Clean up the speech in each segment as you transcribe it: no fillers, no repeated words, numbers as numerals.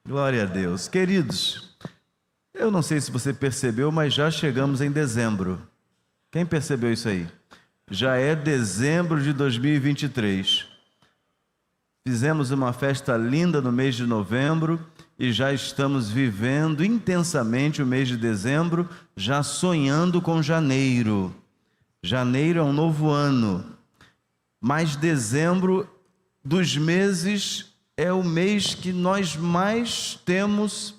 Glória a Deus. Queridos, eu não sei se você percebeu, mas já chegamos em dezembro. Quem percebeu isso aí? Já é dezembro de 2023. Fizemos uma festa linda no mês de novembro e já estamos vivendo intensamente o mês de dezembro, já sonhando com janeiro. Janeiro é um novo ano, mas dezembro dos meses é o mês que nós mais temos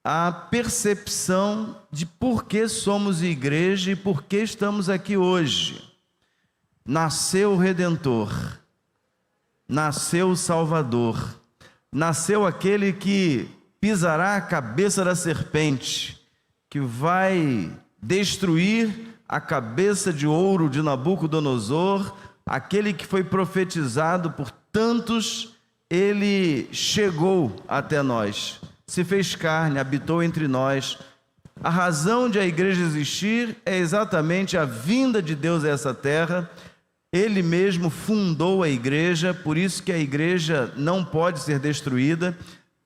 a percepção de por que somos igreja e por que estamos aqui hoje. Nasceu o Redentor, nasceu o Salvador, nasceu aquele que pisará a cabeça da serpente, que vai destruir a cabeça de ouro de Nabucodonosor, aquele que foi profetizado por tantos. Ele chegou até nós, se fez carne, habitou entre nós. A razão de a igreja existir é exatamente a vinda de Deus a essa terra. Ele mesmo fundou a igreja, por isso que a igreja não pode ser destruída.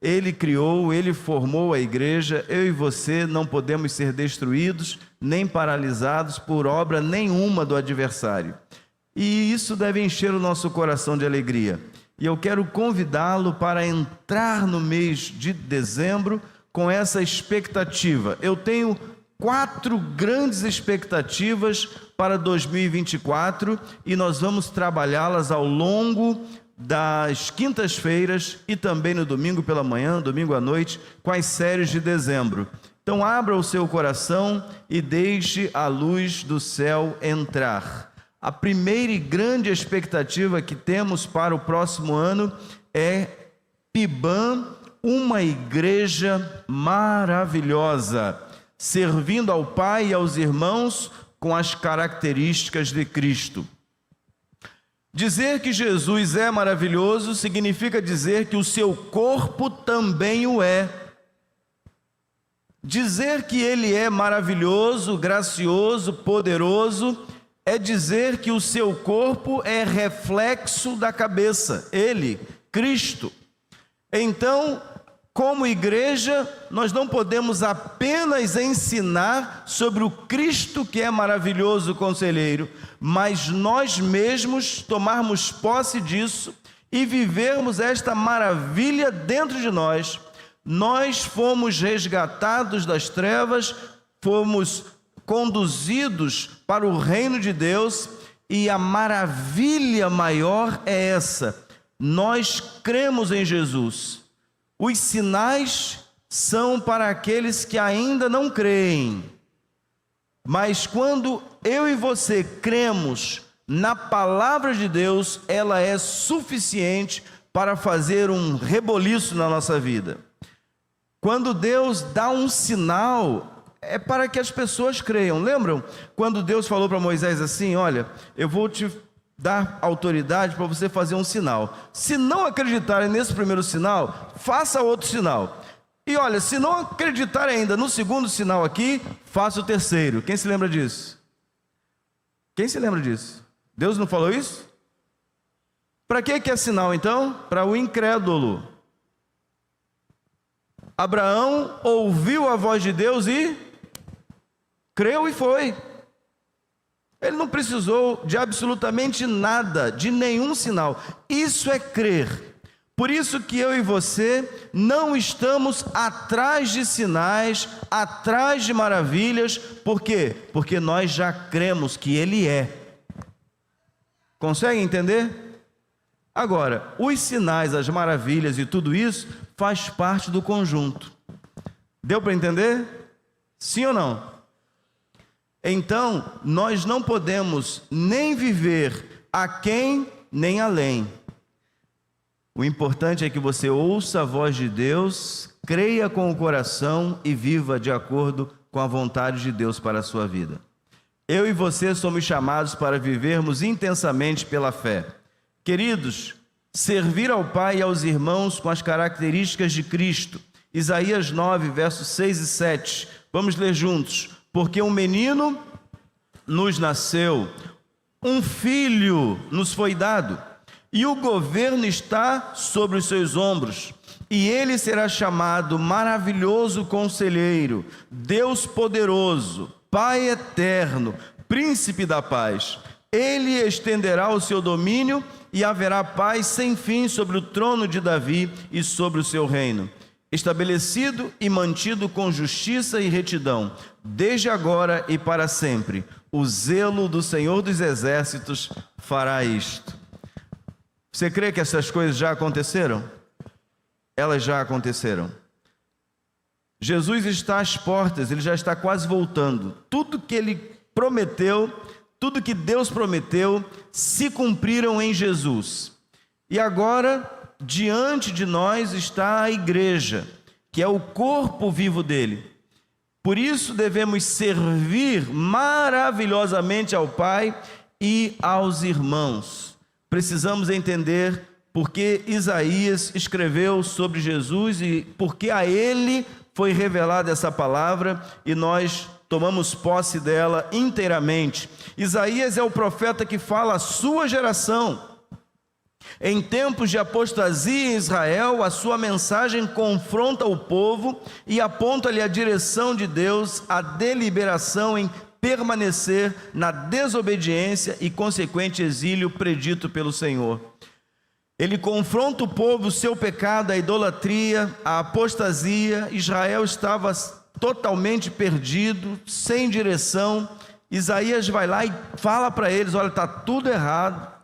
Ele criou, ele formou a igreja. Eu e você não podemos ser destruídos, nem paralisados por obra nenhuma do adversário. E isso deve encher o nosso coração de alegria. E eu quero convidá-lo para entrar no mês de dezembro com essa expectativa. Eu tenho 4 grandes expectativas para 2024 e nós vamos trabalhá-las ao longo das quintas-feiras e também no domingo pela manhã, domingo à noite, com as séries de dezembro. Então abra o seu coração e deixe a luz do céu entrar. A primeira e grande expectativa que temos para o próximo ano é PIBAM, uma igreja maravilhosa, servindo ao Pai e aos irmãos com as características de Cristo. Dizer que Jesus é maravilhoso significa dizer que o seu corpo também o é. Dizer que ele é maravilhoso, gracioso, poderoso, é dizer que o seu corpo é reflexo da cabeça, ele, Cristo. Então, como igreja, nós não podemos apenas ensinar sobre o Cristo que é maravilhoso conselheiro, mas nós mesmos tomarmos posse disso e vivermos esta maravilha dentro de nós. Nós fomos resgatados das trevas, fomos conduzidos para o reino de Deus, e a maravilha maior é essa: nós cremos em Jesus. Os sinais são para aqueles que ainda não creem, mas quando eu e você cremos na palavra de Deus, ela é suficiente para fazer um reboliço na nossa vida. Quando Deus dá um sinal, é para que as pessoas creiam. Lembram quando Deus falou para Moisés assim: olha, eu vou te dar autoridade para você fazer um sinal. Se não acreditarem nesse primeiro sinal, faça outro sinal. E olha, se não acreditarem ainda no segundo sinal aqui, faça o terceiro. Quem se lembra disso? Quem se lembra disso? Deus não falou isso? Para que é sinal então? Para o incrédulo. Abraão ouviu a voz de Deus e creu e foi. Ele não precisou de absolutamente nada, de nenhum sinal. Isso é crer. Por isso que eu e você não estamos atrás de sinais, atrás de maravilhas. Por quê? Porque nós já cremos que Ele é. Consegue entender? Agora, os sinais, as maravilhas e tudo isso faz parte do conjunto. Deu para entender? Sim ou não? Então, nós não podemos nem viver aquém nem além. O importante é que você ouça a voz de Deus, creia com o coração e viva de acordo com a vontade de Deus para a sua vida. Eu e você somos chamados para vivermos intensamente pela fé. Queridos, servir ao Pai e aos irmãos com as características de Cristo. Isaías 9, versos 6 e 7. Vamos ler juntos. Porque um menino nos nasceu, um filho nos foi dado, e o governo está sobre os seus ombros, e ele será chamado Maravilhoso Conselheiro, Deus Poderoso, Pai Eterno, Príncipe da Paz. Ele estenderá o seu domínio e haverá paz sem fim sobre o trono de Davi e sobre o seu reino, estabelecido e mantido com justiça e retidão, desde agora e para sempre. O zelo do Senhor dos Exércitos fará isto. Você crê que essas coisas já aconteceram? Elas já aconteceram. Jesus está às portas, ele já está quase voltando. Tudo que ele prometeu, tudo que Deus prometeu, se cumpriram em Jesus. E agora, diante de nós está a igreja, que é o corpo vivo dele. Por isso devemos servir maravilhosamente ao Pai e aos irmãos. Precisamos entender porque Isaías escreveu sobre Jesus e porque a ele foi revelada essa palavra e nós tomamos posse dela inteiramente. Isaías é o profeta que fala à sua geração. Em tempos de apostasia em Israel, a sua mensagem confronta o povo e aponta-lhe a direção de Deus, a deliberação em permanecer na desobediência e consequente exílio predito pelo Senhor. Ele confronta o povo, o seu pecado, a idolatria, a apostasia. Israel estava totalmente perdido, sem direção. Isaías vai lá e fala para eles: olha, está tudo errado,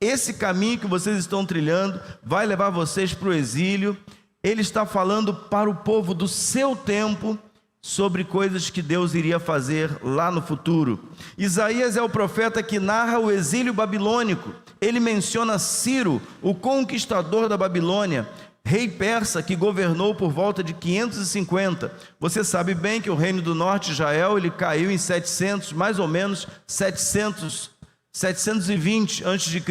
esse caminho que vocês estão trilhando vai levar vocês para o exílio. Ele está falando para o povo do seu tempo sobre coisas que Deus iria fazer lá no futuro. Isaías é o profeta que narra o exílio babilônico. Ele menciona Ciro, o conquistador da Babilônia, rei persa que governou por volta de 550. Você sabe bem que o reino do norte, Israel, ele caiu em 700, mais ou menos 720 a.C.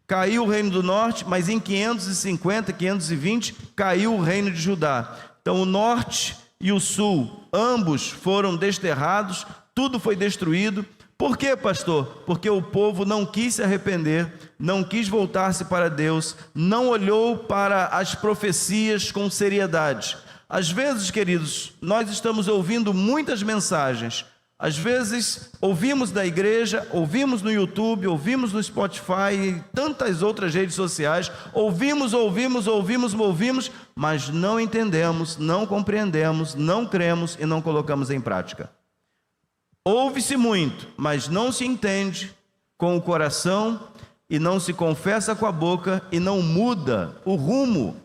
Caiu o reino do norte, mas em 550, 520, caiu o reino de Judá. Então o norte e o sul, ambos foram desterrados, tudo foi destruído. Por quê, pastor? Porque o povo não quis se arrepender, não quis voltar-se para Deus, não olhou para as profecias com seriedade. Às vezes, queridos, nós estamos ouvindo muitas mensagens. Às vezes, ouvimos da igreja, ouvimos no YouTube, ouvimos no Spotify e tantas outras redes sociais. Ouvimos, mas não entendemos, não compreendemos, não cremos e não colocamos em prática. Ouve-se muito, mas não se entende com o coração e não se confessa com a boca e não muda o rumo.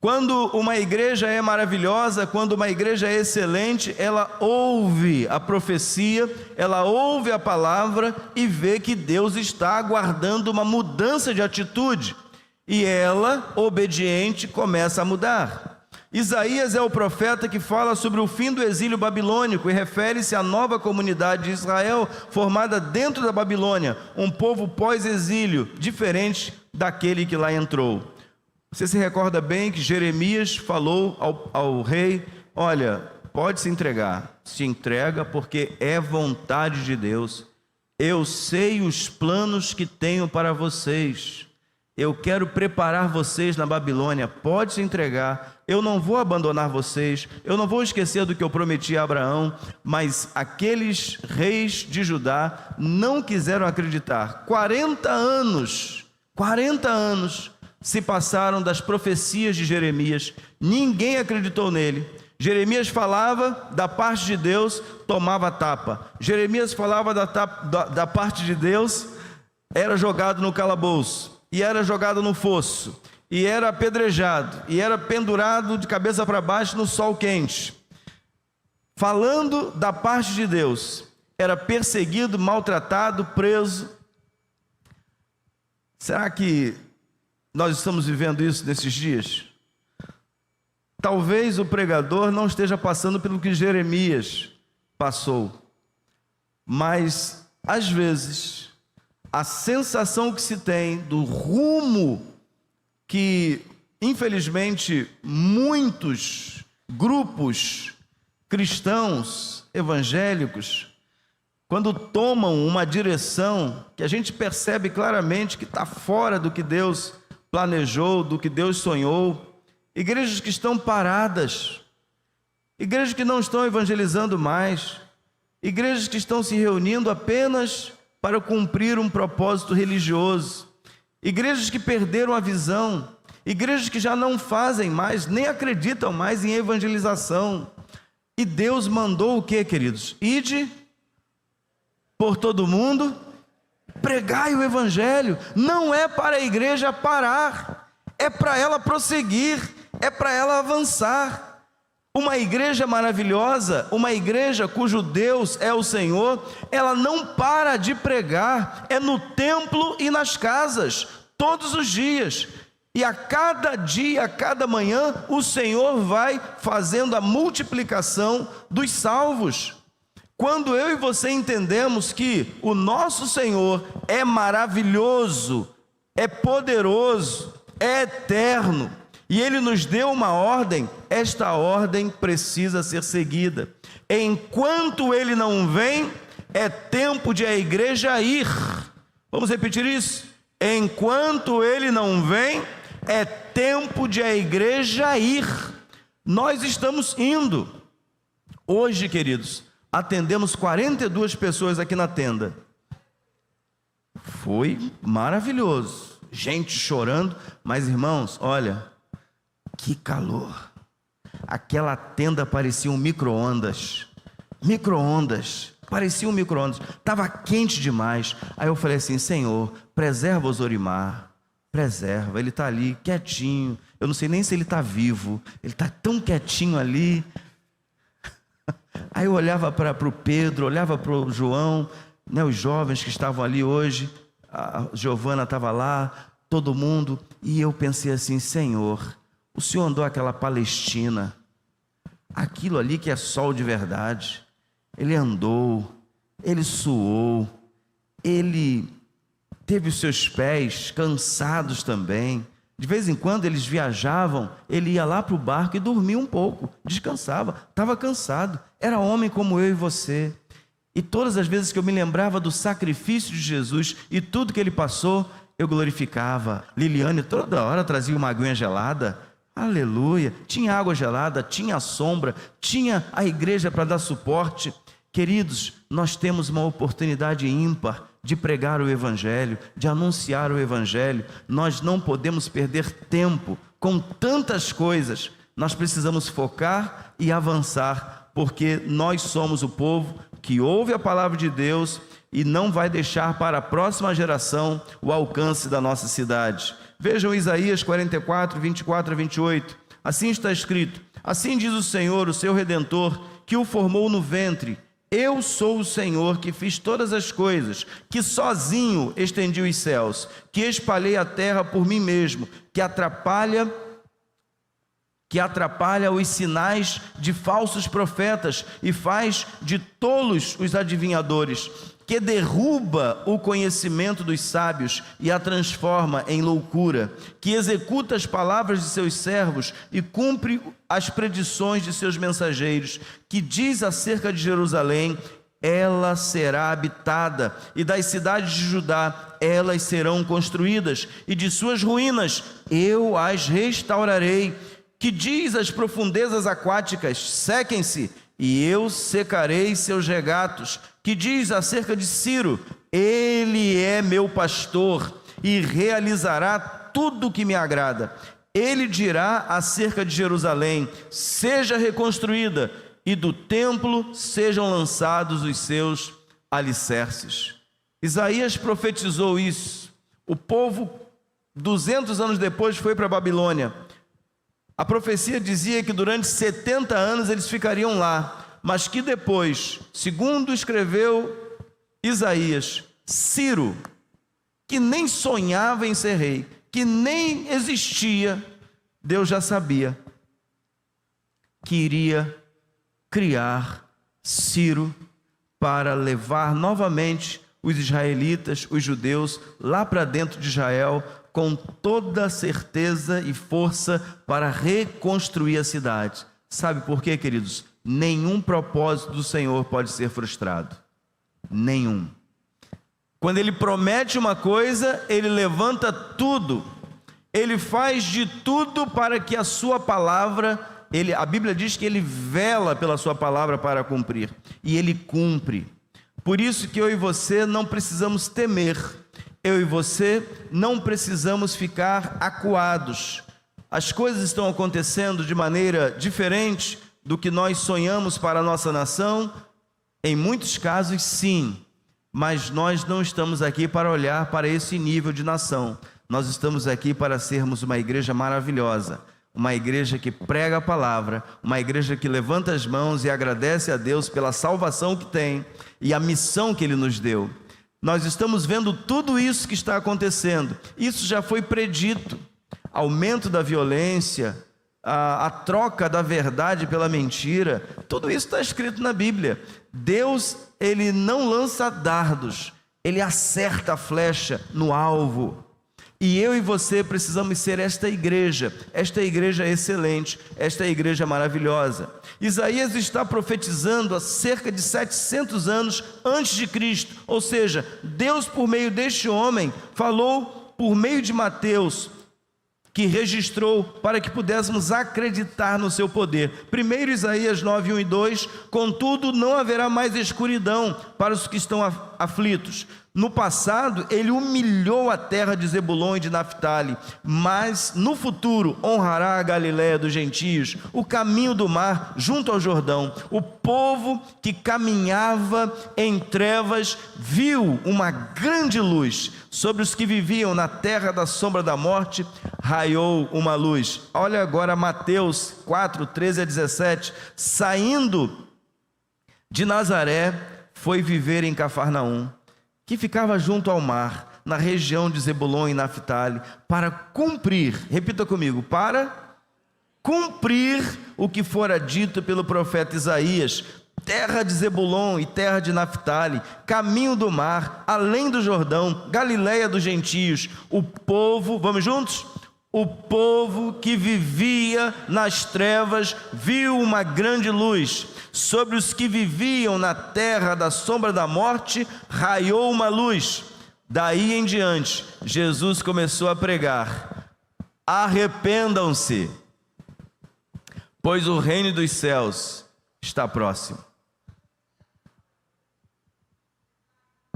Quando uma igreja é maravilhosa, quando uma igreja é excelente, ela ouve a profecia, ela ouve a palavra e vê que Deus está aguardando uma mudança de atitude. E ela, obediente, começa a mudar. Isaías é o profeta que fala sobre o fim do exílio babilônico e refere-se à nova comunidade de Israel formada dentro da Babilônia, um povo pós-exílio, diferente daquele que lá entrou. Você se recorda bem que Jeremias falou ao rei: olha, pode se entregar, se entrega porque é vontade de Deus. Eu sei os planos que tenho para vocês. Eu quero preparar vocês na Babilônia, pode se entregar. Eu não vou abandonar vocês, eu não vou esquecer do que eu prometi a Abraão. Mas aqueles reis de Judá não quiseram acreditar. 40 anos se passaram das profecias de Jeremias, ninguém acreditou nele. Jeremias falava da parte de Deus, tomava tapa. Jeremias falava da parte de Deus, era jogado no calabouço, e era jogado no fosso, e era apedrejado, e era pendurado de cabeça para baixo no sol quente. Falando da parte de Deus, era perseguido, maltratado, preso. Será que nós estamos vivendo isso nesses dias? Talvez o pregador não esteja passando pelo que Jeremias passou, mas às vezes a sensação que se tem do rumo que, infelizmente, muitos grupos cristãos, evangélicos, quando tomam uma direção que a gente percebe claramente que está fora do que Deus planejou, do que Deus sonhou. Igrejas que estão paradas, igrejas que não estão evangelizando mais, igrejas que estão se reunindo apenas para cumprir um propósito religioso, igrejas que perderam a visão, igrejas que já não fazem mais, nem acreditam mais em evangelização. E Deus mandou o que, queridos? Ide por todo mundo, pregai o evangelho. Não é para a igreja parar, é para ela prosseguir, é para ela avançar. Uma igreja maravilhosa, uma igreja cujo Deus é o Senhor, ela não para de pregar, é no templo e nas casas, todos os dias. E a cada dia, a cada manhã, o Senhor vai fazendo a multiplicação dos salvos. Quando eu e você entendemos que o nosso Senhor é maravilhoso, é poderoso, é eterno, e Ele nos deu uma ordem, esta ordem precisa ser seguida. Enquanto Ele não vem, é tempo de a igreja ir. Vamos repetir isso? Enquanto Ele não vem, é tempo de a igreja ir. Nós estamos indo. Hoje, queridos, atendemos 42 pessoas aqui na tenda. Foi maravilhoso. Gente chorando, mas irmãos, olha, que calor. Aquela tenda parecia um micro-ondas. Parecia um micro-ondas. Estava quente demais. Aí eu falei assim: Senhor, preserva o Zorimar. Preserva, ele está ali quietinho. Eu não sei nem se ele está vivo. Ele está tão quietinho ali. Aí eu olhava para o Pedro, olhava para o João, né, os jovens que estavam ali hoje. A Giovana estava lá, todo mundo. E eu pensei assim: Senhor, o Senhor andou aquela Palestina, aquilo ali que é sol de verdade. Ele andou, ele suou, ele teve os seus pés cansados também. De vez em quando eles viajavam, ele ia lá para o barco e dormia um pouco, descansava, estava cansado. Era homem como eu e você. E todas as vezes que eu me lembrava do sacrifício de Jesus e tudo que ele passou, eu glorificava. Liliane toda hora trazia uma aguinha gelada. Aleluia, tinha água gelada, tinha sombra, tinha a igreja para dar suporte. Queridos, nós temos uma oportunidade ímpar de pregar o Evangelho, de anunciar o Evangelho. Nós não podemos perder tempo com tantas coisas. Nós precisamos focar e avançar, porque nós somos o povo que ouve a palavra de Deus e não vai deixar para a próxima geração o alcance da nossa cidade. Vejam Isaías 44, 24 a 28. Assim está escrito: assim diz o Senhor, o seu Redentor, que o formou no ventre. Eu sou o Senhor que fiz todas as coisas, que sozinho estendi os céus, que espalhei a terra por mim mesmo, que atrapalha os sinais de falsos profetas e faz de tolos os adivinhadores, que derruba o conhecimento dos sábios e a transforma em loucura, que executa as palavras de seus servos e cumpre as predições de seus mensageiros, que diz acerca de Jerusalém: ela será habitada, e das cidades de Judá elas serão construídas, e de suas ruínas eu as restaurarei, que diz às profundezas aquáticas: sequem-se, e eu secarei seus regatos, que diz acerca de Ciro: ele é meu pastor e realizará tudo o que me agrada. Ele dirá acerca de Jerusalém: seja reconstruída, e do templo sejam lançados os seus alicerces. Isaías profetizou isso. O povo, 200 anos depois, foi para a Babilônia. A profecia dizia que durante 70 anos eles ficariam lá, mas que depois, segundo escreveu Isaías, Ciro, que nem sonhava em ser rei, que nem existia, Deus já sabia que iria criar Ciro para levar novamente os israelitas, os judeus, lá para dentro de Israel, com toda a certeza e força para reconstruir a cidade. Sabe por quê, queridos? Nenhum propósito do Senhor pode ser frustrado. Nenhum. Quando Ele promete uma coisa, Ele levanta tudo. Ele faz de tudo para que a sua palavra, a Bíblia diz que ele vela pela sua palavra para cumprir, e ele cumpre. Por isso que eu e você não precisamos temer, eu e você não precisamos ficar acuados. As coisas estão acontecendo de maneira diferente do que nós sonhamos para a nossa nação? Em muitos casos, sim, mas nós não estamos aqui para olhar para esse nível de nação. Nós estamos aqui para sermos uma igreja maravilhosa, uma igreja que prega a palavra, uma igreja que levanta as mãos e agradece a Deus pela salvação que tem e a missão que Ele nos deu. Nós estamos vendo tudo isso que está acontecendo, isso já foi predito. Aumento da violência, a troca da verdade pela mentira, tudo isso está escrito na Bíblia. Deus, Ele não lança dardos, Ele acerta a flecha no alvo. E eu e você precisamos ser esta igreja excelente, esta igreja maravilhosa. Isaías está profetizando há cerca de 700 anos antes de Cristo, ou seja, Deus por meio deste homem falou por meio de Mateus, que registrou para que pudéssemos acreditar no seu poder. Primeiro Isaías 9, 1 e 2, contudo não haverá mais escuridão para os que estão aflitos. No passado, ele humilhou a terra de Zebulon e de Naftali, mas no futuro honrará a Galiléia dos gentios, o caminho do mar junto ao Jordão. O povo que caminhava em trevas viu uma grande luz. Sobre os que viviam na terra da sombra da morte, raiou uma luz. Olha agora Mateus 4, 13 a 17. Saindo de Nazaré, foi viver em Cafarnaum, que ficava junto ao mar, na região de Zebulon e Naftali, para cumprir, repita comigo, para cumprir o que fora dito pelo profeta Isaías: terra de Zebulon e terra de Naftali, caminho do mar, além do Jordão, Galiléia dos gentios. O povo, vamos juntos? O povo que vivia nas trevas viu uma grande luz. Sobre os que viviam na terra da sombra da morte, raiou uma luz. Daí em diante, Jesus começou a pregar: arrependam-se, pois o reino dos céus está próximo.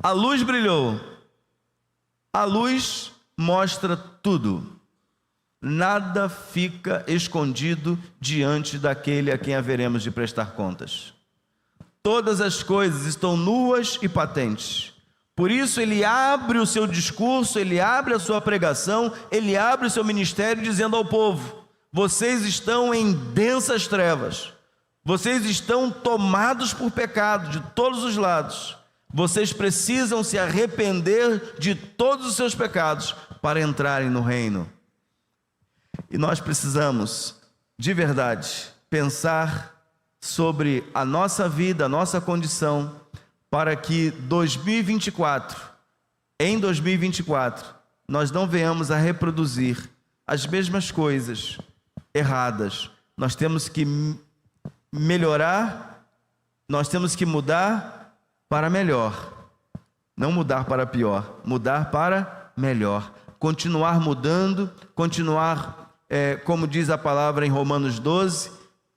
A luz brilhou. A luz mostra tudo. Nada fica escondido diante daquele a quem haveremos de prestar contas. Todas as coisas estão nuas e patentes. Por isso ele abre o seu discurso, ele abre a sua pregação, ele abre o seu ministério dizendo ao povo: vocês estão em densas trevas, vocês estão tomados por pecado de todos os lados, vocês precisam se arrepender de todos os seus pecados para entrarem no reino. E nós precisamos, de verdade, pensar sobre a nossa vida, a nossa condição, para que em 2024, nós não venhamos a reproduzir as mesmas coisas erradas. Nós temos que melhorar, nós temos que mudar para melhor. Não mudar para pior, mudar para melhor. Continuar mudando, continuar como diz a palavra em Romanos 12,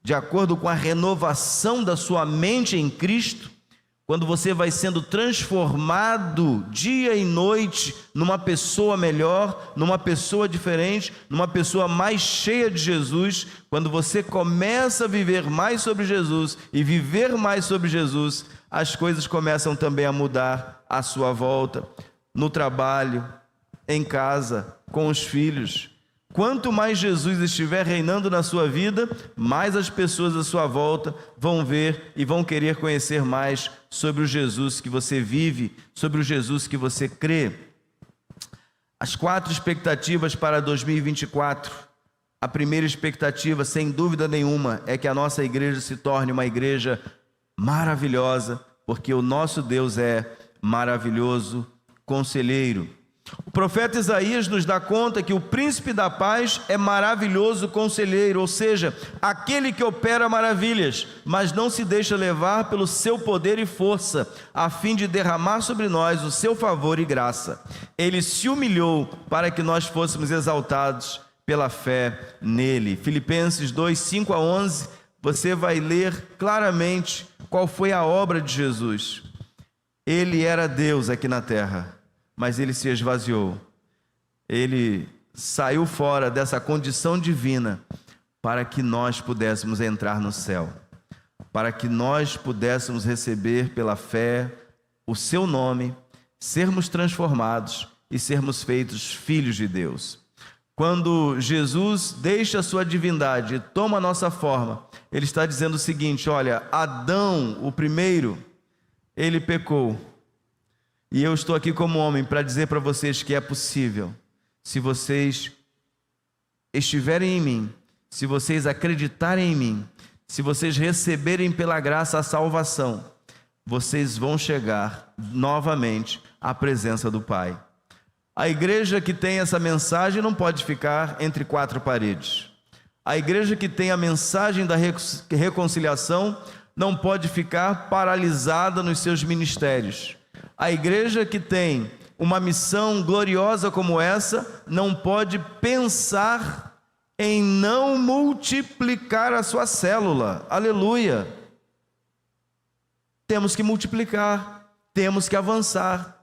de acordo com a renovação da sua mente em Cristo, quando você vai sendo transformado dia e noite numa pessoa melhor, numa pessoa diferente, numa pessoa mais cheia de Jesus, quando você começa a viver mais sobre Jesus e viver mais sobre Jesus, as coisas começam também a mudar à sua volta, no trabalho, em casa, com os filhos. Quanto mais Jesus estiver reinando na sua vida, mais as pessoas à sua volta vão ver e vão querer conhecer mais sobre o Jesus que você vive, sobre o Jesus que você crê. As 4 expectativas para 2024. A primeira expectativa, sem dúvida nenhuma, é que a nossa igreja se torne uma igreja maravilhosa, porque o nosso Deus é maravilhoso conselheiro. O profeta Isaías nos dá conta que o príncipe da paz é maravilhoso conselheiro, ou seja, aquele que opera maravilhas, mas não se deixa levar pelo seu poder e força, a fim de derramar sobre nós o seu favor e graça. Ele se humilhou para que nós fôssemos exaltados pela fé nele. Filipenses 2, 5 a 11, você vai ler claramente qual foi a obra de Jesus. Ele era Deus aqui na terra, mas ele se esvaziou. Ele saiu fora dessa condição divina para que nós pudéssemos entrar no céu, para que nós pudéssemos receber pela fé o seu nome, sermos transformados e sermos feitos filhos de Deus. Quando Jesus deixa a sua divindade e toma a nossa forma, ele está dizendo o seguinte: olha, Adão, o primeiro, ele pecou. E eu estou aqui como homem para dizer para vocês que é possível. Se vocês estiverem em mim, se vocês acreditarem em mim, se vocês receberem pela graça a salvação, vocês vão chegar novamente à presença do Pai. A igreja que tem essa mensagem não pode ficar entre quatro paredes. A igreja que tem a mensagem da reconciliação não pode ficar paralisada nos seus ministérios. A igreja que tem uma missão gloriosa como essa não pode pensar em não multiplicar a sua célula. Aleluia! Temos que multiplicar, temos que avançar.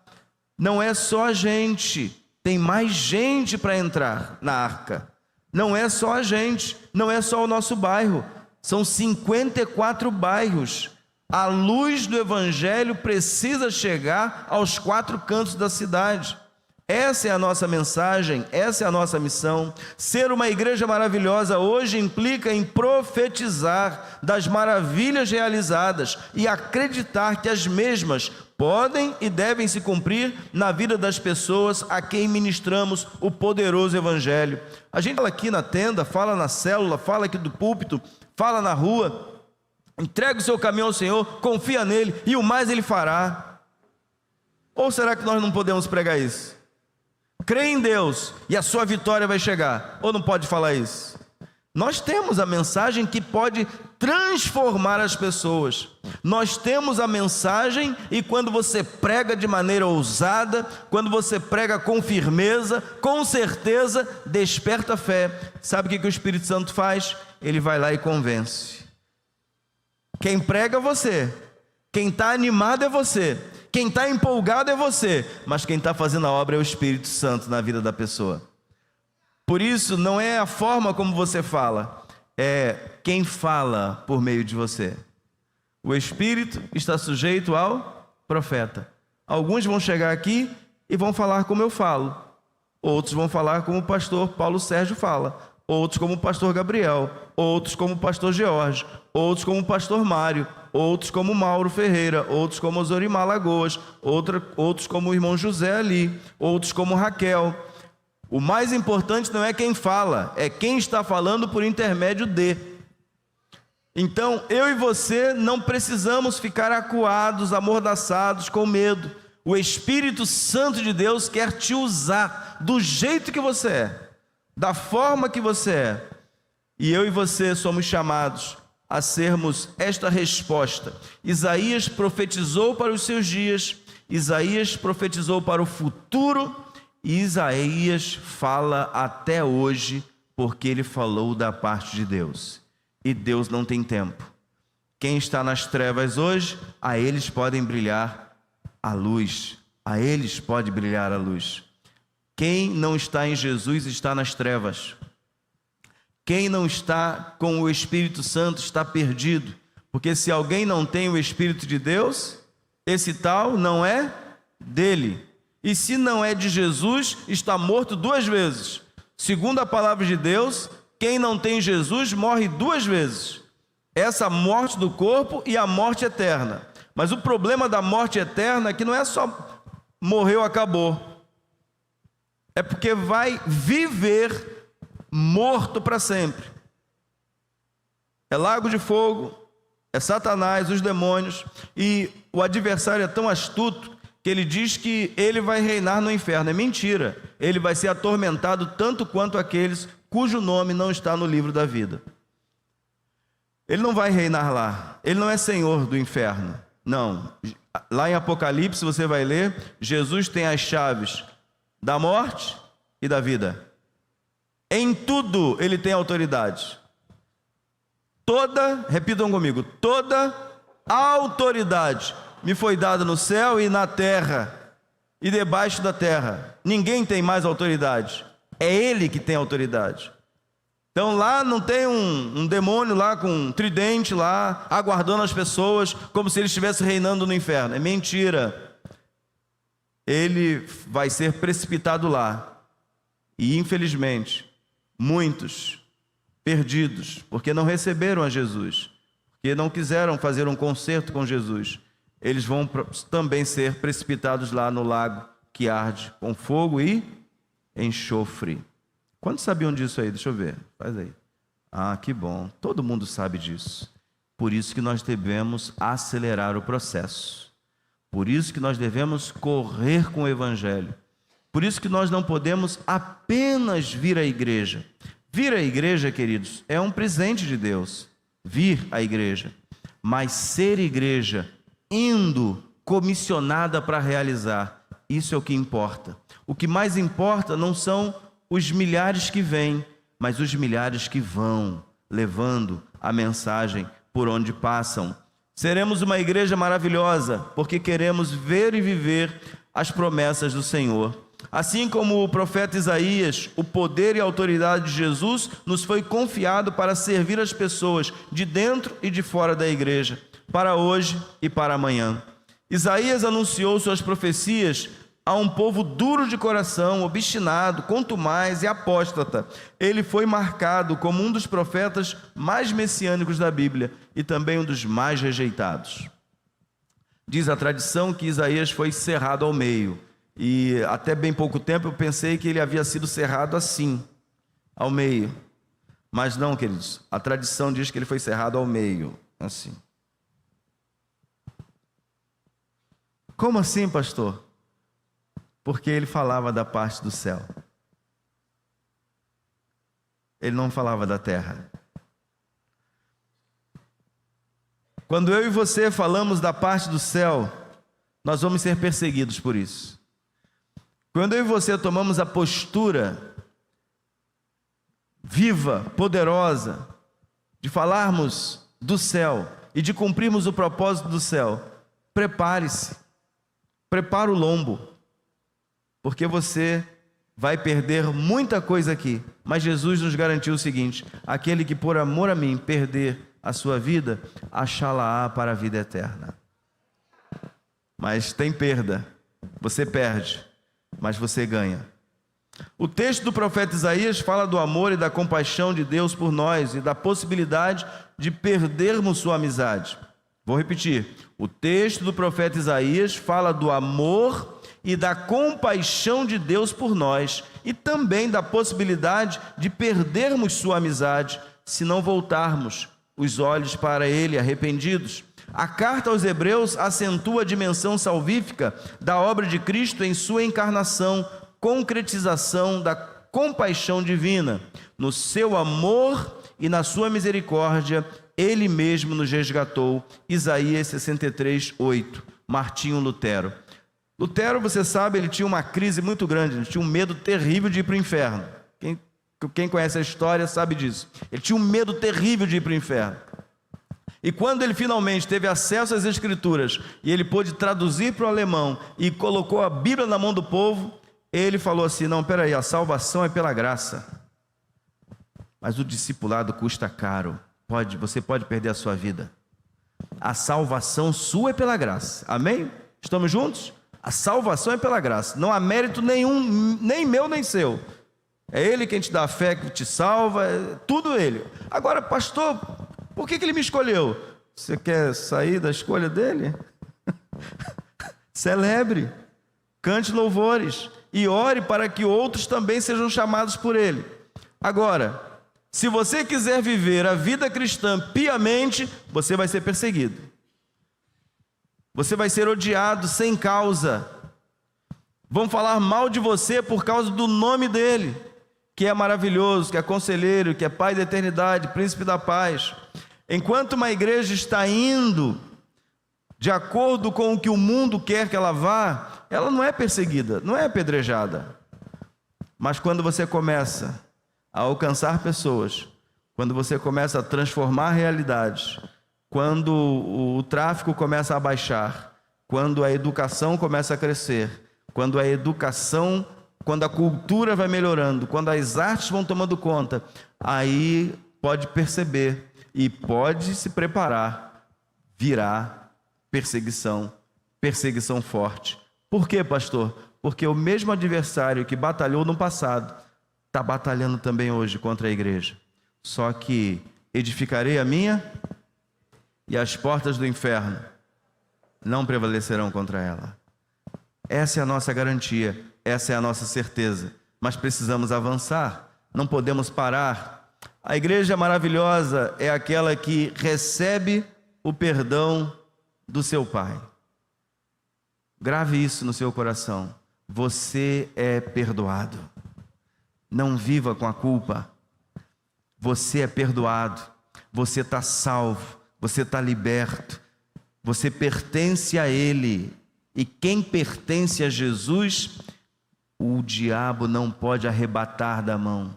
Não é só a gente, tem mais gente para entrar na arca. Não é só a gente, não é só o nosso bairro, são 54 bairros. A luz do Evangelho precisa chegar aos quatro cantos da cidade. Essa é a nossa mensagem, essa é a nossa missão. Ser uma igreja maravilhosa hoje implica em profetizar das maravilhas realizadas e acreditar que as mesmas podem e devem se cumprir na vida das pessoas a quem ministramos o poderoso Evangelho. A gente fala aqui na tenda, fala na célula, fala aqui do púlpito, fala na rua. Entrega o seu caminho ao Senhor, confia nele e o mais ele fará. Ou será que nós não podemos pregar isso? Crê em Deus e a sua vitória vai chegar. Ou não pode falar isso? Nós temos a mensagem que pode transformar as pessoas. Nós temos a mensagem, e quando você prega de maneira ousada, quando você prega com firmeza, com certeza desperta fé. Sabe o que o Espírito Santo faz? Ele vai lá e convence. Quem prega é você, quem está animado é você, quem está empolgado é você, mas quem está fazendo a obra é o Espírito Santo na vida da pessoa. Por isso, não é a forma como você fala, é quem fala por meio de você. O Espírito está sujeito ao profeta. Alguns vão chegar aqui e vão falar como eu falo, outros vão falar como o pastor Paulo Sérgio fala, outros como o pastor Gabriel, outros como o pastor George, outros como o pastor Mário, outros como Mauro Ferreira, outros como Zorimar Lagoas, outros como o irmão José ali, outros como Raquel. O mais importante não é quem fala, é quem está falando por intermédio de. Então, eu e você não precisamos ficar acuados, amordaçados, com medo. O Espírito Santo de Deus quer te usar do jeito que você é, da forma que você é. E eu e você somos chamados a sermos esta resposta. Isaías profetizou para os seus dias, Isaías profetizou para o futuro, e Isaías fala até hoje, porque ele falou da parte de Deus. E Deus não tem tempo. Quem está nas trevas hoje, a eles podem brilhar a luz. A eles pode brilhar a luz. Quem não está em Jesus está nas trevas. Quem não está com o Espírito Santo está perdido. Porque se alguém não tem o Espírito de Deus, esse tal não é dele. E se não é de Jesus, está morto duas vezes. Segundo a palavra de Deus, quem não tem Jesus morre duas vezes. Essa morte do corpo e a morte eterna. Mas o problema da morte eterna é que não é só morreu, acabou. É porque vai viver morto para sempre. É lago de fogo, é Satanás, os demônios, e o adversário é tão astuto que ele diz que ele vai reinar no inferno. É mentira. Ele vai ser atormentado tanto quanto aqueles cujo nome não está no livro da vida. Ele não vai reinar lá. Ele não é senhor do inferno. Não. Lá em Apocalipse você vai ler, Jesus tem as chaves da morte e da vida. Em tudo ele tem autoridade. Repitam comigo, toda autoridade me foi dada no céu e na terra e debaixo da terra. Ninguém tem mais autoridade. É ele que tem autoridade. Então lá não tem um demônio lá com um tridente lá, aguardando as pessoas, como se ele estivesse reinando no inferno. É mentira. Ele vai ser precipitado lá. E infelizmente, muitos perdidos, porque não receberam a Jesus, porque não quiseram fazer um concerto com Jesus, eles vão também ser precipitados lá no lago que arde com fogo e enxofre. Quantos sabiam disso aí? Deixa eu ver. Faz aí. Ah, que bom. Todo mundo sabe disso. Por isso que nós devemos acelerar o processo. Por isso que nós devemos correr com o Evangelho. Por isso que nós não podemos apenas vir à igreja. Vir à igreja, queridos, é um presente de Deus. Vir à igreja. Mas ser igreja, indo comissionada para realizar, isso é o que importa. O que mais importa não são os milhares que vêm, mas os milhares que vão, levando a mensagem por onde passam. Seremos uma igreja maravilhosa, porque queremos ver e viver as promessas do Senhor. Assim como o profeta Isaías, o poder e a autoridade de Jesus nos foi confiado para servir as pessoas de dentro e de fora da igreja, para hoje e para amanhã. Isaías anunciou suas profecias a um povo duro de coração, obstinado, contumaz e apóstata. Ele foi marcado como um dos profetas mais messiânicos da Bíblia e também um dos mais rejeitados. Diz a tradição que Isaías foi cerrado ao meio. E até bem pouco tempo eu pensei que ele havia sido cerrado assim, ao meio. Mas não, queridos, a tradição diz que ele foi cerrado ao meio, assim. Como assim, pastor? Porque ele falava da parte do céu. Ele não falava da terra. Quando eu e você falamos da parte do céu, nós vamos ser perseguidos por isso. Quando eu e você tomamos a postura viva, poderosa, de falarmos do céu e de cumprirmos o propósito do céu, prepare-se, prepare o lombo, porque você vai perder muita coisa aqui, mas Jesus nos garantiu o seguinte: aquele que por amor a mim perder a sua vida, achá-la-á para a vida eterna. Mas tem perda, você perde, mas você ganha. O texto do profeta Isaías fala do amor e da compaixão de Deus por nós e da possibilidade de perdermos sua amizade. Vou repetir, o texto do profeta Isaías fala do amor e da compaixão de Deus por nós e também da possibilidade de perdermos sua amizade se não voltarmos os olhos para Ele arrependidos. A carta aos Hebreus acentua a dimensão salvífica da obra de Cristo em sua encarnação, concretização da compaixão divina. No seu amor e na sua misericórdia, Ele mesmo nos resgatou. Isaías 63, 8. Martinho Lutero. Lutero, você sabe, ele tinha uma crise muito grande, ele tinha um medo terrível de ir para o inferno. Quem conhece a história sabe disso. Ele tinha um medo terrível de ir para o inferno. E quando ele finalmente teve acesso às Escrituras e ele pôde traduzir para o alemão e colocou a Bíblia na mão do povo, ele falou assim: não, peraí, a salvação é pela graça, mas o discipulado custa caro, você pode perder a sua vida. A salvação sua é pela graça, amém? Estamos juntos? A salvação é pela graça, não há mérito nenhum, nem meu nem seu. É Ele quem te dá a fé, que te salva, é tudo Ele. Agora, pastor, por que Ele me escolheu? Você quer sair da escolha dele? Celebre, cante louvores e ore para que outros também sejam chamados por Ele. Agora, se você quiser viver a vida cristã piamente, você vai ser perseguido. Você vai ser odiado sem causa. Vão falar mal de você por causa do nome dele, que é maravilhoso, que é conselheiro, que é Pai da eternidade, Príncipe da paz. Enquanto uma igreja está indo de acordo com o que o mundo quer que ela vá, ela não é perseguida, não é apedrejada. Mas quando você começa a alcançar pessoas, quando você começa a transformar realidades, quando o tráfico começa a baixar, quando a educação começa a crescer, quando a cultura vai melhorando, quando as artes vão tomando conta, aí pode perceber e pode se preparar, virá perseguição forte. Por quê, pastor? Porque o mesmo adversário que batalhou no passado, está batalhando também hoje contra a igreja. Só que edificarei a minha e as portas do inferno não prevalecerão contra ela. Essa é a nossa garantia, essa é a nossa certeza. Mas precisamos avançar, não podemos parar. A igreja maravilhosa é aquela que recebe o perdão do seu Pai. Grave isso no seu coração. Você é perdoado. Não viva com a culpa. Você é perdoado. Você está salvo. Você está liberto. Você pertence a Ele. E quem pertence a Jesus, o diabo não pode arrebatar da mão.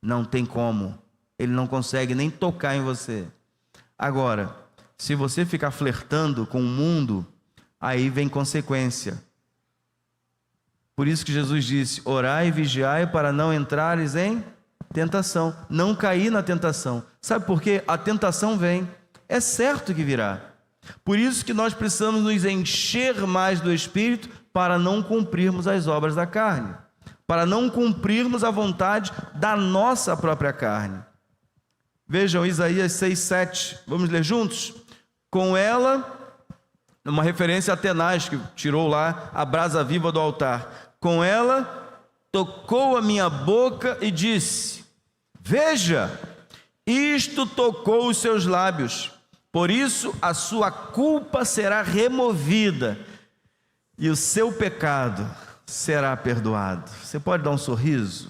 Não tem como. Ele não consegue nem tocar em você. Agora, se você ficar flertando com o mundo, aí vem consequência. Por isso que Jesus disse: orai e vigiai para não entrares em tentação, não cair na tentação. Sabe por quê? A tentação vem, é certo que virá. Por isso que nós precisamos nos encher mais do Espírito para não cumprirmos as obras da carne, para não cumprirmos a vontade da nossa própria carne. Vejam Isaías 6:7, vamos ler juntos? Com ela, uma referência a Atenaz, que tirou lá a brasa viva do altar. Com ela, tocou a minha boca e disse: veja, isto tocou os seus lábios, por isso a sua culpa será removida e o seu pecado será perdoado. Você pode dar um sorriso?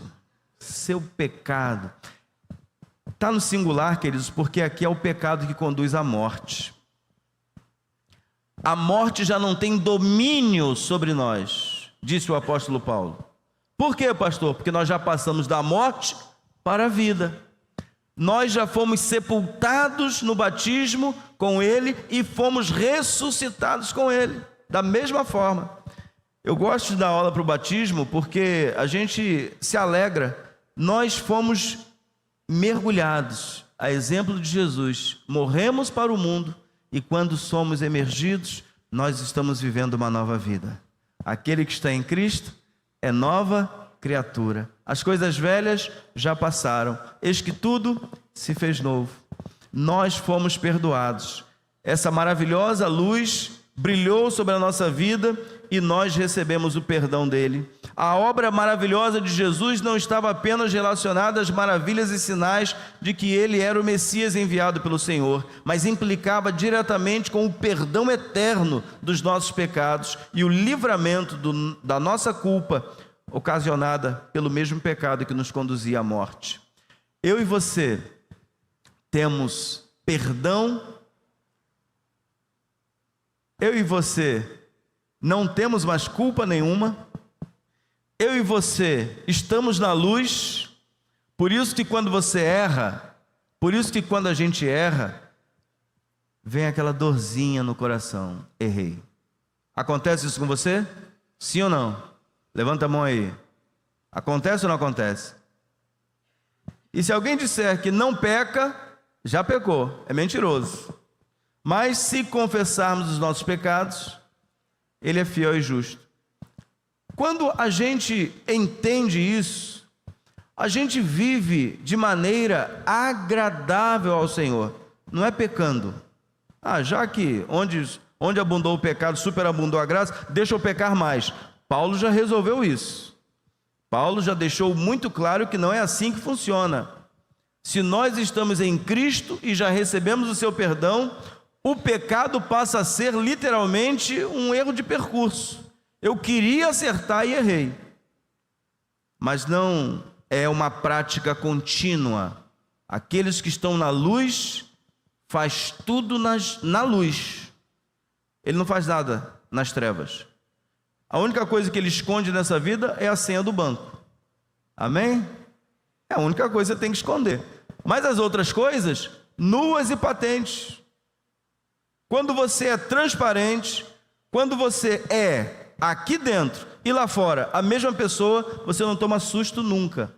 Seu pecado. Está no singular, queridos, porque aqui é o pecado que conduz à morte. A morte já não tem domínio sobre nós, disse o apóstolo Paulo. Por quê, pastor? Porque nós já passamos da morte para a vida. Nós já fomos sepultados no batismo com Ele e fomos ressuscitados com Ele, da mesma forma. Eu gosto de dar aula para o batismo porque a gente se alegra. Nós fomos mergulhados, a exemplo de Jesus, morremos para o mundo e quando somos emergidos, nós estamos vivendo uma nova vida. Aquele que está em Cristo é nova criatura. As coisas velhas já passaram, eis que tudo se fez novo. Nós fomos perdoados. Essa maravilhosa luz brilhou sobre a nossa vida e nós recebemos o perdão dele. A obra maravilhosa de Jesus não estava apenas relacionada às maravilhas e sinais de que ele era o Messias enviado pelo Senhor, mas implicava diretamente com o perdão eterno dos nossos pecados e o livramento da nossa culpa, ocasionada pelo mesmo pecado que nos conduzia à morte. Eu e você temos perdão. Eu e você não temos mais culpa nenhuma. Eu e você estamos na luz. Por isso que quando você erra, por isso que quando a gente erra, vem aquela dorzinha no coração. Errei. Acontece isso com você? Sim ou não? Levanta a mão aí. Acontece ou não acontece? E se alguém disser que não peca, já pecou, é mentiroso. Mas se confessarmos os nossos pecados, Ele é fiel e justo. Quando a gente entende isso, a gente vive de maneira agradável ao Senhor, não é pecando. Já que onde abundou o pecado, superabundou a graça, deixa eu pecar mais. Paulo já resolveu isso. Paulo já deixou muito claro que não é assim que funciona. Se nós estamos em Cristo e já recebemos o seu perdão, o pecado passa a ser literalmente um erro de percurso. Eu queria acertar e errei. Mas não é uma prática contínua. Aqueles que estão na luz, faz tudo na luz. Ele não faz nada nas trevas. A única coisa que ele esconde nessa vida é a senha do banco. Amém? É a única coisa que você tem que esconder. Mas as outras coisas, nuas e patentes. Quando você é transparente, quando você é aqui dentro e lá fora a mesma pessoa, você não toma susto nunca.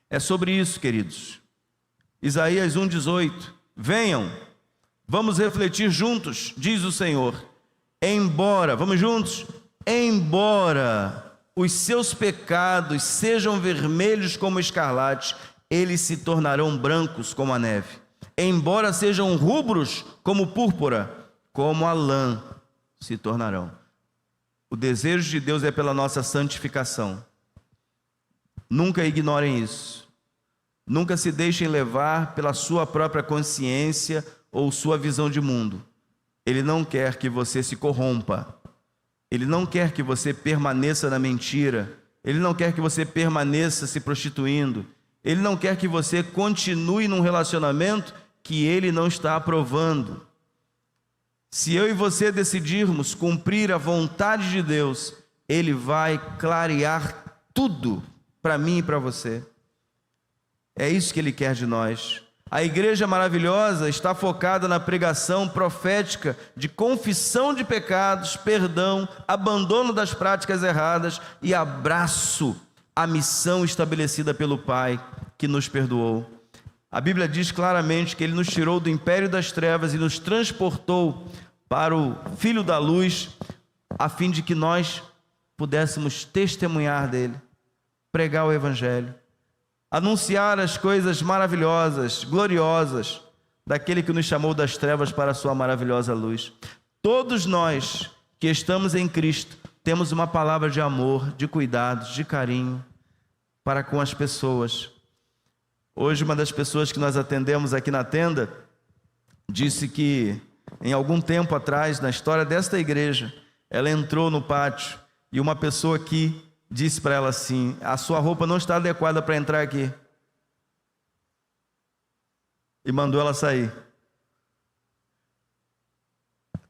É sobre isso, queridos. Isaías 1,18. Venham, vamos refletir juntos, diz o Senhor. Embora, vamos juntos? Embora os seus pecados sejam vermelhos como escarlate, eles se tornarão brancos como a neve. Embora sejam rubros como púrpura, como a lã se tornarão. O desejo de Deus é pela nossa santificação. Nunca ignorem isso. Nunca se deixem levar pela sua própria consciência ou sua visão de mundo. Ele não quer que você se corrompa. Ele não quer que você permaneça na mentira. Ele não quer que você permaneça se prostituindo. Ele não quer que você continue num relacionamento que Ele não está aprovando. Se eu e você decidirmos cumprir a vontade de Deus, Ele vai clarear tudo para mim e para você. É isso que Ele quer de nós. A igreja maravilhosa está focada na pregação profética de confissão de pecados, perdão, abandono das práticas erradas e abraço à missão estabelecida pelo Pai que nos perdoou. A Bíblia diz claramente que Ele nos tirou do império das trevas e nos transportou para o Filho da Luz, a fim de que nós pudéssemos testemunhar dele, pregar o Evangelho, anunciar as coisas maravilhosas, gloriosas, daquele que nos chamou das trevas para a sua maravilhosa luz. Todos nós que estamos em Cristo, temos uma palavra de amor, de cuidado, de carinho, para com as pessoas. Hoje uma das pessoas que nós atendemos aqui na tenda, disse que em algum tempo atrás, na história desta igreja, ela entrou no pátio e uma pessoa aqui disse para ela assim: a sua roupa não está adequada para entrar aqui. E mandou ela sair.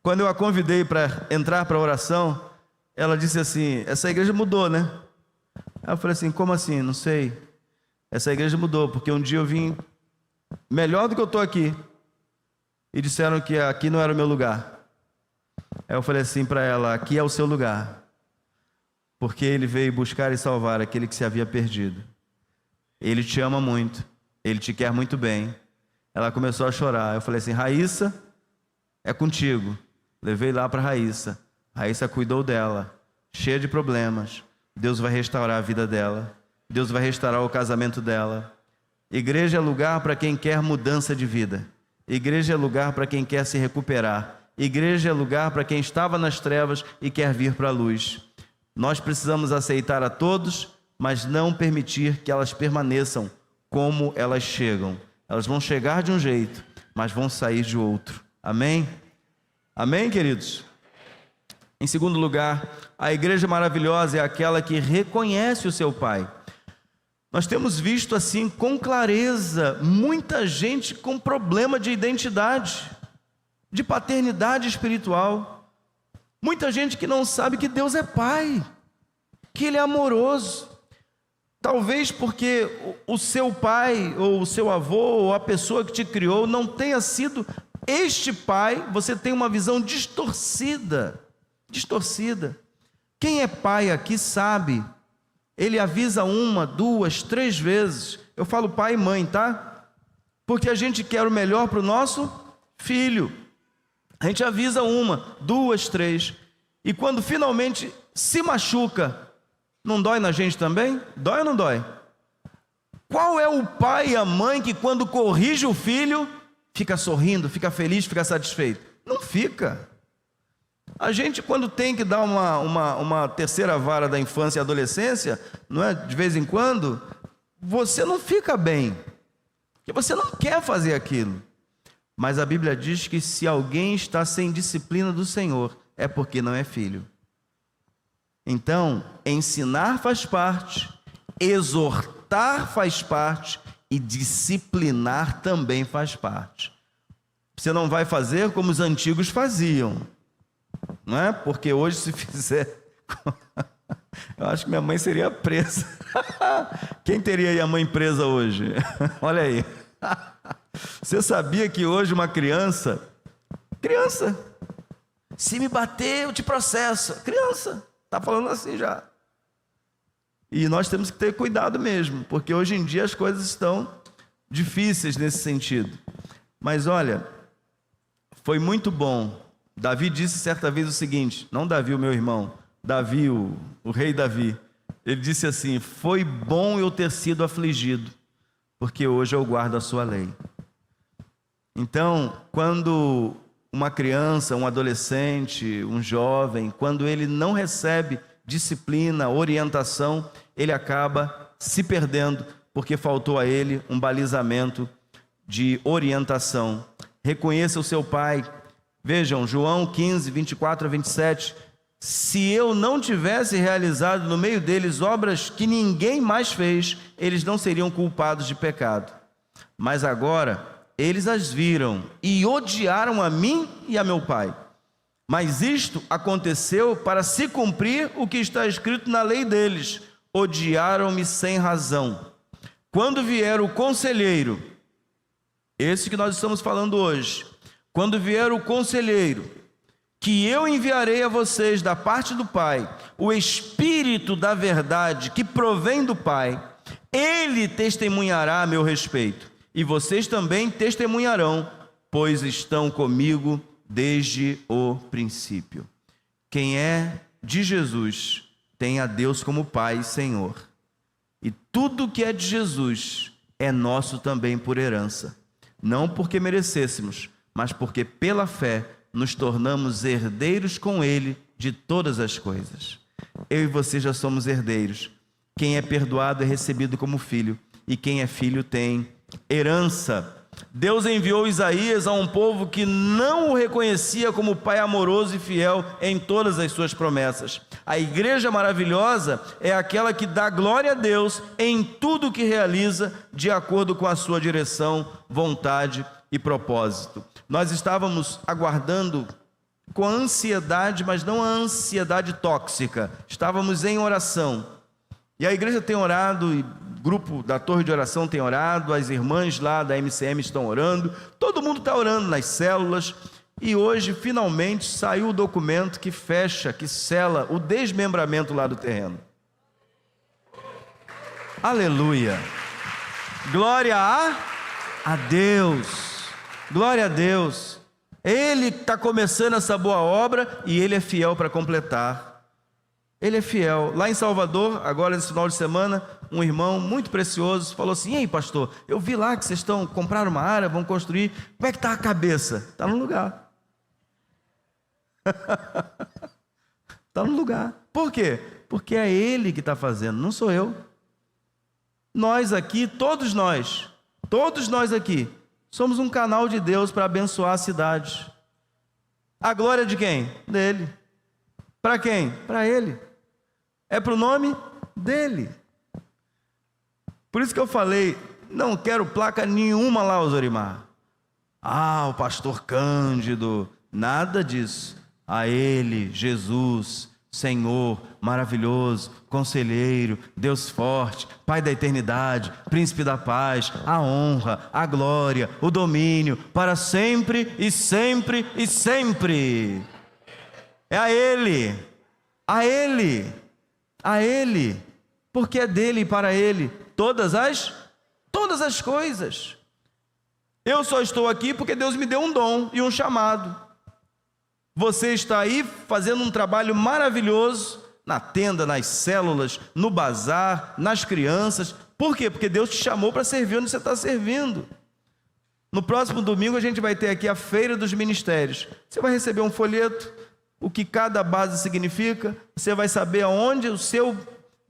Quando eu a convidei para entrar para a oração, ela disse assim: essa igreja mudou, né? Aí eu falei assim: como assim? Não sei. Essa igreja mudou, porque um dia eu vim melhor do que eu estou aqui. E disseram que aqui não era o meu lugar. Aí eu falei assim para ela: aqui é o seu lugar. Porque Ele veio buscar e salvar aquele que se havia perdido. Ele te ama muito. Ele te quer muito bem. Ela começou a chorar. Eu falei assim: Raíssa, é contigo. Levei lá para Raíssa. Raíssa cuidou dela, cheia de problemas. Deus vai restaurar a vida dela. Deus vai restaurar o casamento dela. Igreja é lugar para quem quer mudança de vida. Igreja é lugar para quem quer se recuperar. Igreja é lugar para quem estava nas trevas e quer vir para a luz. Nós precisamos aceitar a todos, mas não permitir que elas permaneçam como elas chegam. Elas vão chegar de um jeito, mas vão sair de outro. Amém? Amém, queridos? Em segundo lugar, a igreja maravilhosa é aquela que reconhece o seu Pai. Nós temos visto assim com clareza muita gente com problema de identidade, de paternidade espiritual. Muita gente que não sabe que Deus é Pai, que Ele é amoroso. Talvez porque o seu pai, ou o seu avô, ou a pessoa que te criou não tenha sido este pai, você tem uma visão distorcida. Quem é pai aqui sabe, ele avisa 1, 2, 3 vezes. Eu falo pai e mãe, tá? Porque a gente quer o melhor para o nosso filho. A gente avisa 1, 2, 3. E quando finalmente se machuca, não dói na gente também? Dói ou não dói? Qual é o pai e a mãe que quando corrige o filho, fica sorrindo, fica feliz, fica satisfeito? Não fica. A gente, quando tem que dar uma terceira vara da infância e adolescência, não é? De vez em quando, você não fica bem, porque você não quer fazer aquilo. Mas a Bíblia diz que se alguém está sem disciplina do Senhor, é porque não é filho. Então, ensinar faz parte, exortar faz parte e disciplinar também faz parte. Você não vai fazer como os antigos faziam, não é? Porque hoje, se fizer, eu acho que minha mãe seria presa. Quem teria aí a mãe presa hoje? Olha aí. Você sabia que hoje uma criança, se me bater eu te processo. Criança, está falando assim já. E nós temos que ter cuidado mesmo, porque hoje em dia as coisas estão difíceis nesse sentido. Mas olha, foi muito bom. Davi disse certa vez o seguinte, não Davi o meu irmão, Davi, o rei Davi. Ele disse assim: foi bom eu ter sido afligido, porque hoje eu guardo a sua lei. Então, quando uma criança, um adolescente, um jovem, quando ele não recebe disciplina, orientação, ele acaba se perdendo, porque faltou a ele um balizamento de orientação. Reconheça o seu pai. Vejam, João 15, 24 a 27. Se eu não tivesse realizado no meio deles obras que ninguém mais fez, eles não seriam culpados de pecado. Mas agora eles as viram e odiaram a mim e a meu Pai. Mas isto aconteceu para se cumprir o que está escrito na lei deles: odiaram-me sem razão. Quando vier o conselheiro, esse que nós estamos falando hoje, quando vier o conselheiro, que eu enviarei a vocês da parte do Pai, o Espírito da verdade que provém do Pai, ele testemunhará a meu respeito, e vocês também testemunharão, pois estão comigo desde o princípio. Quem é de Jesus tem a Deus como Pai e Senhor, e tudo que é de Jesus é nosso também por herança, não porque merecêssemos, mas porque pela fé nos tornamos herdeiros com Ele de todas as coisas. Eu e você já somos herdeiros. Quem é perdoado é recebido como filho, e quem é filho tem herança. Deus enviou Isaías a um povo que não o reconhecia como pai amoroso e fiel em todas as suas promessas. A igreja maravilhosa é aquela que dá glória a Deus em tudo que realiza, de acordo com a sua direção, vontade e propósito. Nós estávamos aguardando com ansiedade, mas não a ansiedade tóxica. Estávamos em oração. E a igreja tem orado, e o grupo da Torre de Oração tem orado, as irmãs lá da MCM estão orando, todo mundo está orando nas células. E hoje, finalmente, saiu o documento que fecha, que sela o desmembramento lá do terreno. Aleluia! Glória a Deus! Glória a Deus! Ele está começando essa boa obra e Ele é fiel para completar. Ele é fiel. Lá em Salvador, agora nesse final de semana, um irmão muito precioso falou assim: e aí, pastor, eu vi lá que vocês compraram uma área, vão construir, como é que está a cabeça? Está no lugar. Está no lugar. Por quê? Porque é Ele que está fazendo, não sou eu. Nós aqui, todos nós aqui, somos um canal de Deus para abençoar a cidade. A glória de quem? Dele. Para quem? Para Ele. É para o nome dEle. Por isso que eu falei, não quero placa nenhuma lá, Zorimar. O pastor Cândido, nada disso. A Ele, Jesus, Senhor, maravilhoso, conselheiro, Deus forte, Pai da eternidade, Príncipe da paz, a honra, a glória, o domínio, para sempre e sempre e sempre. É a Ele, a Ele, a Ele, porque é dele e para Ele todas as coisas. Eu só estou aqui porque Deus me deu um dom e um chamado. Você está aí fazendo um trabalho maravilhoso na tenda, nas células, no bazar, nas crianças. Por quê? Porque Deus te chamou para servir onde você está servindo. No próximo domingo a gente vai ter aqui a Feira dos Ministérios. Você vai receber um folheto, o que cada base significa, você vai saber aonde o seu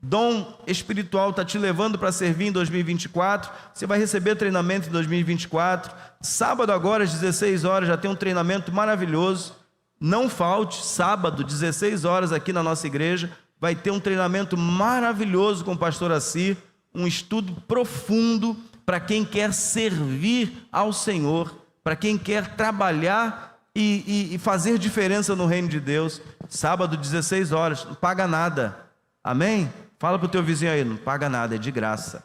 dom espiritual está te levando para servir em 2024, você vai receber treinamento em 2024, sábado agora às 16 horas já tem um treinamento maravilhoso, não falte, sábado 16 horas aqui na nossa igreja, vai ter um treinamento maravilhoso com o pastor Assir, um estudo profundo para quem quer servir ao Senhor, para quem quer trabalhar e fazer diferença no reino de Deus, sábado 16 horas, não paga nada, amém? Fala para o teu vizinho aí, não paga nada, é de graça.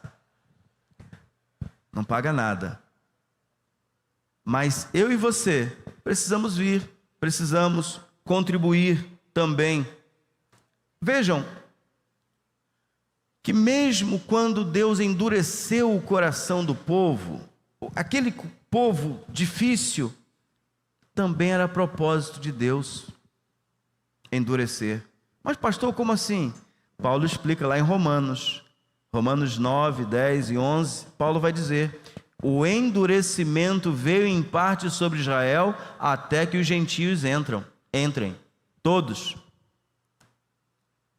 Não paga nada. Mas eu e você precisamos vir, precisamos contribuir também. Vejam, que mesmo quando Deus endureceu o coração do povo, aquele povo difícil, também era propósito de Deus endurecer. Mas pastor, como assim? Paulo explica lá em Romanos 9, 10 e 11, Paulo vai dizer: o endurecimento veio em parte sobre Israel, até que os gentios entrem, todos.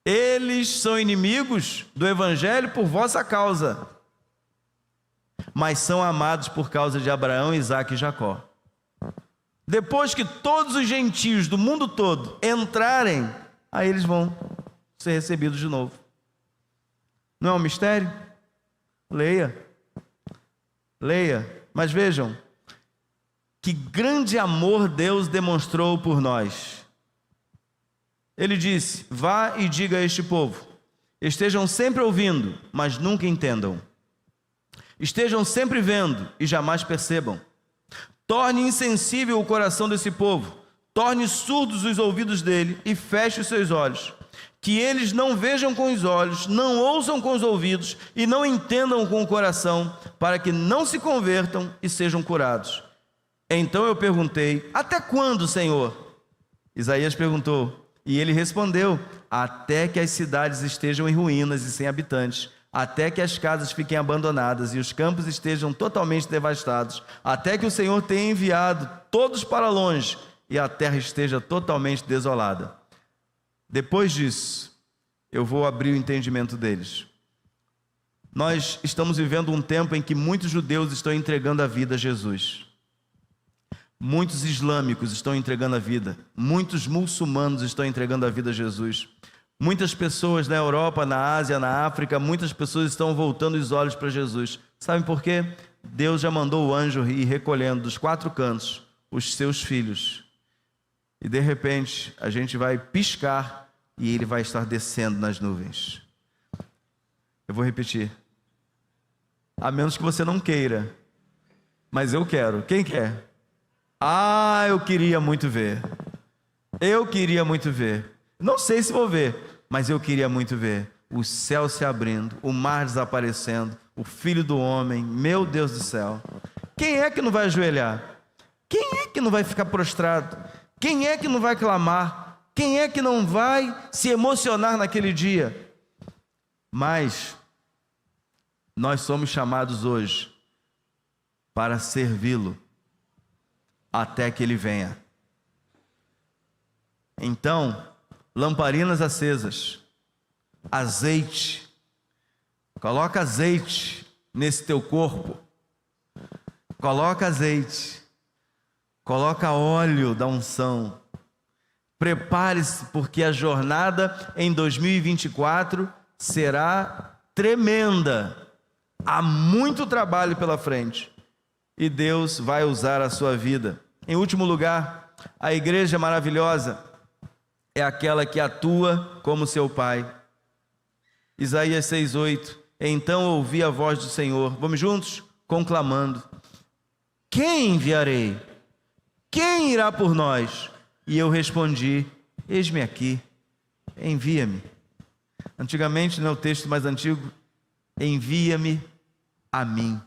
Eles são inimigos do evangelho por vossa causa, mas são amados por causa de Abraão, Isaque e Jacó. Depois que todos os gentios do mundo todo entrarem, aí eles vão ser recebidos de novo. Não é um mistério? Leia. Mas vejam, que grande amor Deus demonstrou por nós. Ele disse: vá e diga a este povo, estejam sempre ouvindo, mas nunca entendam. Estejam sempre vendo e jamais percebam. Torne insensível o coração desse povo, torne surdos os ouvidos dele e feche os seus olhos, que eles não vejam com os olhos, não ouçam com os ouvidos e não entendam com o coração, para que não se convertam e sejam curados. Então eu perguntei: até quando, Senhor? Isaías perguntou, e ele respondeu: até que as cidades estejam em ruínas e sem habitantes, até que as casas fiquem abandonadas e os campos estejam totalmente devastados, até que o Senhor tenha enviado todos para longe e a terra esteja totalmente desolada. Depois disso, eu vou abrir o entendimento deles. Nós estamos vivendo um tempo em que muitos judeus estão entregando a vida a Jesus. Muitos islâmicos estão entregando a vida. Muitos muçulmanos estão entregando a vida a Jesus. Muitas pessoas na Europa, na Ásia, na África, muitas pessoas estão voltando os olhos para Jesus. Sabem por quê? Deus já mandou o anjo ir recolhendo dos 4 cantos os seus filhos. E de repente, a gente vai piscar e ele vai estar descendo nas nuvens. Eu vou repetir. A menos que você não queira. Mas eu quero. Quem quer? Ah, eu queria muito ver. Eu queria muito ver. Não sei se vou ver, mas eu queria muito ver. O céu se abrindo, o mar desaparecendo, o Filho do Homem, meu Deus do céu. Quem é que não vai ajoelhar? Quem é que não vai ficar prostrado? Quem é que não vai clamar? Quem é que não vai se emocionar naquele dia? Mas nós somos chamados hoje para servi-lo até que ele venha. Então, lamparinas acesas, azeite, coloca azeite nesse teu corpo, coloca azeite, coloca óleo da unção, prepare-se, porque a jornada em 2024 será tremenda, há muito trabalho pela frente, e Deus vai usar a sua vida. Em último lugar, a igreja maravilhosa é aquela que atua como seu pai. Isaías 6:8. Então ouvi a voz do Senhor, vamos juntos? Conclamando: quem enviarei? Quem irá por nós? E eu respondi: eis-me aqui, envia-me. Antigamente, no texto mais antigo, envia-me a mim.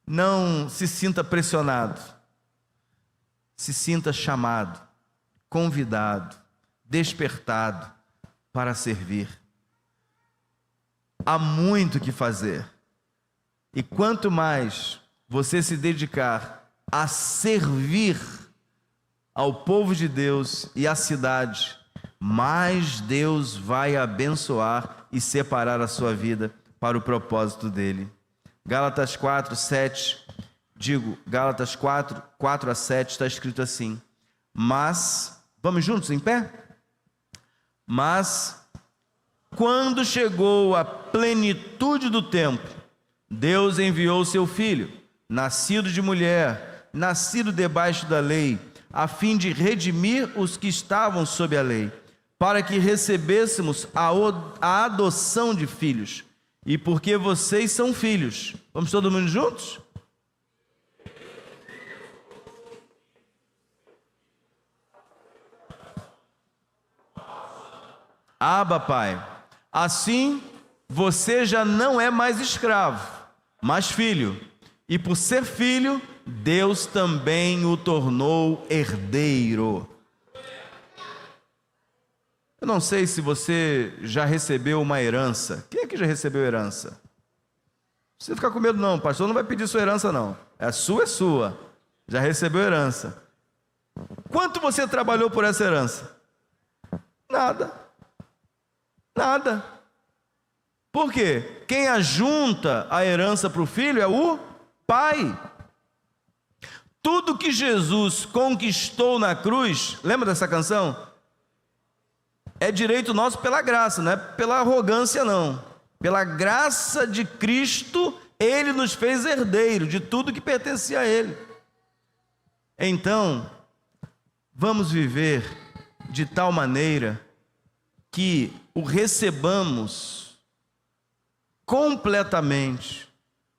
Não se sinta pressionado, se sinta chamado, convidado, despertado para servir. Há muito que fazer, e quanto mais você se dedicar a servir ao povo de Deus e à cidade, mais Deus vai abençoar e separar a sua vida para o propósito dele. Gálatas 4, 7, Gálatas 4, 4 a 7, está escrito assim: mas, vamos juntos em pé? Mas, quando chegou a plenitude do tempo, Deus enviou seu Filho, nascido de mulher, nascido debaixo da lei, a fim de redimir os que estavam sob a lei, para que recebêssemos a adoção de filhos. E porque vocês são filhos. Vamos todo mundo juntos? Abba, Pai. Assim, você já não é mais escravo, mas filho. E por ser filho, Deus também o tornou herdeiro. Eu não sei se você já recebeu uma herança. Quem aqui já recebeu herança? Não precisa ficar com medo não, o pastor não vai pedir sua herança não. É sua. Já recebeu herança. Quanto você trabalhou por essa herança? Nada. Por quê? Quem ajunta a herança para o filho é o pai. Tudo que Jesus conquistou na cruz, lembra dessa canção? É direito nosso pela graça, não é pela arrogância não. Pela graça de Cristo, Ele nos fez herdeiro de tudo que pertencia a Ele. Então, vamos viver de tal maneira que o recebamos completamente,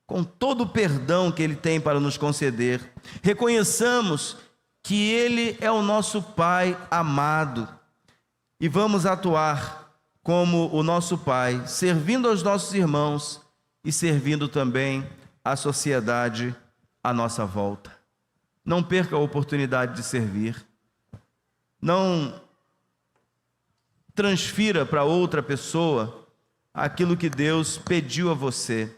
com todo o perdão que Ele tem para nos conceder. Reconheçamos que Ele é o nosso Pai amado. E vamos atuar como o nosso Pai, servindo aos nossos irmãos e servindo também a sociedade à nossa volta. Não perca a oportunidade de servir. Não transfira para outra pessoa aquilo que Deus pediu a você.